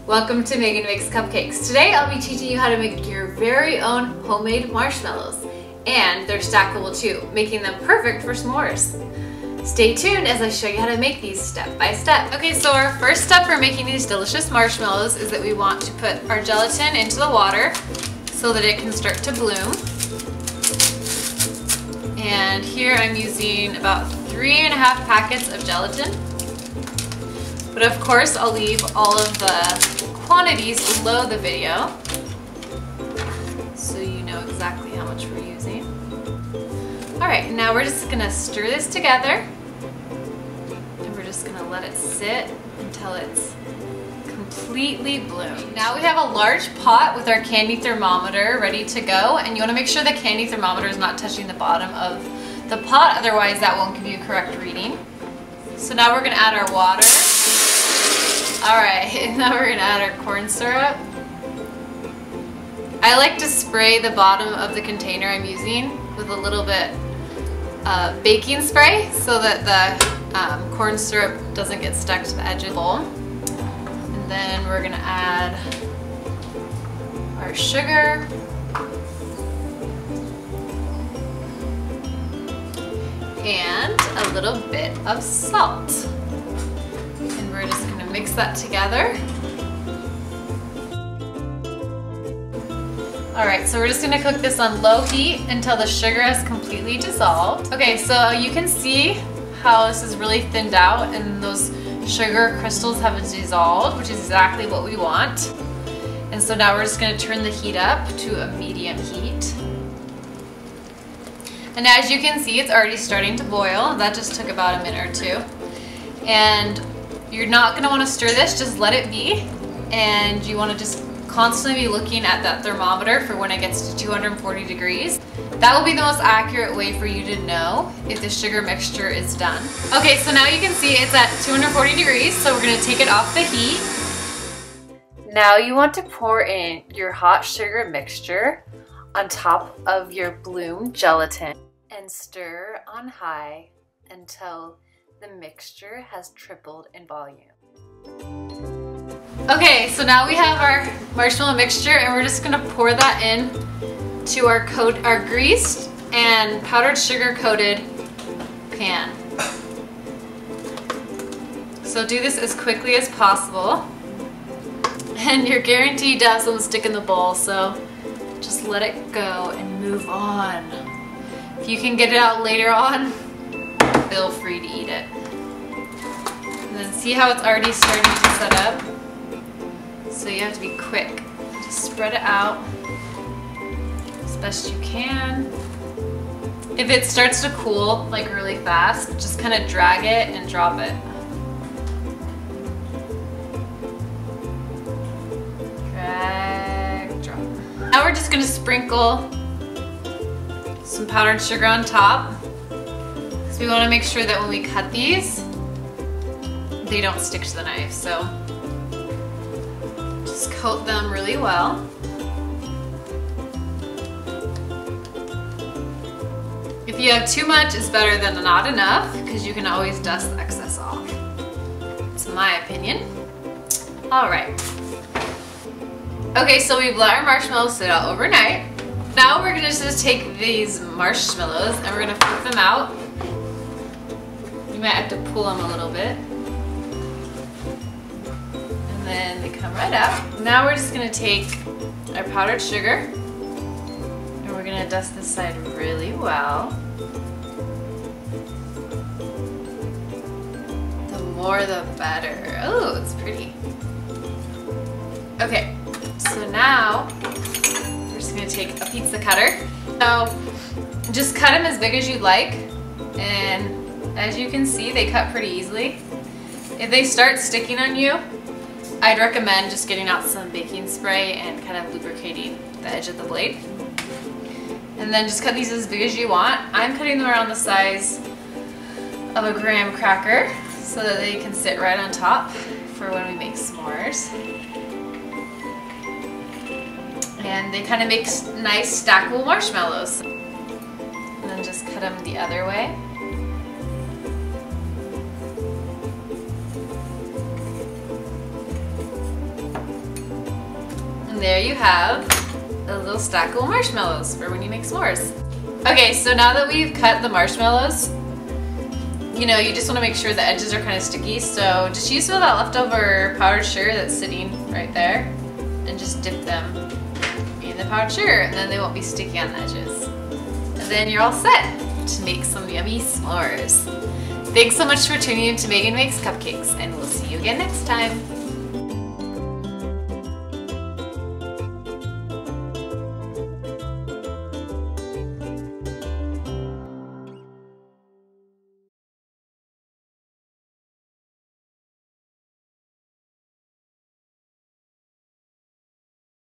Welcome to Megan Makes Cupcakes. Today I'll be teaching you how to make your very own homemade marshmallows. And they're stackable too, making them perfect for s'mores. Stay tuned as I show you how to make these step by step. Okay, so our first step for making these delicious marshmallows is that we want to put our gelatin into the water so that it can start to bloom. And here I'm using about 3.5 packets of gelatin. But of course, I'll leave all of the quantities below the video so you know exactly how much we're using. All right, now we're just gonna stir this together and we're just gonna let it sit until it's completely bloomed. Now we have a large pot with our candy thermometer ready to go, and you wanna make sure the candy thermometer is not touching the bottom of the pot, otherwise that won't give you a correct reading. So now we're gonna add our water. All right, now we're gonna add our corn syrup. I like to spray the bottom of the container I'm using with a little bit baking spray so that the corn syrup doesn't get stuck to the edge of the bowl. And then we're gonna add our sugar. And a little bit of salt. And we're just gonna mix that together. All right, so we're just gonna cook this on low heat until the sugar has completely dissolved. Okay, so you can see how this is really thinned out and those sugar crystals have dissolved, which is exactly what we want. And so now we're just gonna turn the heat up to a medium heat. And as you can see, it's already starting to boil. That just took about a minute or two. And you're not gonna wanna stir this, just let it be. And you wanna just constantly be looking at that thermometer for when it gets to 240 degrees. That will be the most accurate way for you to know if the sugar mixture is done. Okay, so now you can see it's at 240 degrees, so we're gonna take it off the heat. Now you want to pour in your hot sugar mixture on top of your bloomed gelatin and stir on high until the mixture has tripled in volume. Okay, so now we have our marshmallow mixture and we're just gonna pour that in to our greased and powdered sugar coated pan. So do this as quickly as possible. And you're guaranteed to have some stick in the bowl, so just let it go and move on. If you can get it out later on, feel free to eat it. And then see how it's already starting to set up? So you have to be quick. Just spread it out as best you can. If it starts to cool like really fast, just kind of drag it and drop it. Drag, drop. Now we're just gonna sprinkle some powdered sugar on top. So we wanna make sure that when we cut these, they don't stick to the knife. So just coat them really well. If you have too much, it's better than not enough because you can always dust the excess off. It's my opinion. All right. Okay, so we've let our marshmallows sit out overnight. Now we're gonna just take these marshmallows and we're gonna flip them out. You might have to pull them a little bit. And then they come right up. Now we're just gonna take our powdered sugar and we're gonna dust this side really well. The more the better. Oh, it's pretty. Okay, so now we're just gonna take a pizza cutter. So just cut them as big as you'd like. And as you can see, they cut pretty easily. If they start sticking on you, I'd recommend just getting out some baking spray and kind of lubricating the edge of the blade. And then just cut these as big as you want. I'm cutting them around the size of a graham cracker so that they can sit right on top for when we make s'mores. And they kind of make nice stackable marshmallows. And then just cut them the other way. And there you have a little stackable marshmallows for when you make s'mores. Okay, so now that we've cut the marshmallows, you know, you just want to make sure the edges are kind of sticky, so just use some of that leftover powdered sugar that's sitting right there and just dip them in the powdered sugar, and then they won't be sticky on the edges. And then you're all set to make some yummy s'mores. Thanks so much for tuning in to Megan Makes Cupcakes, and we'll see you again next time.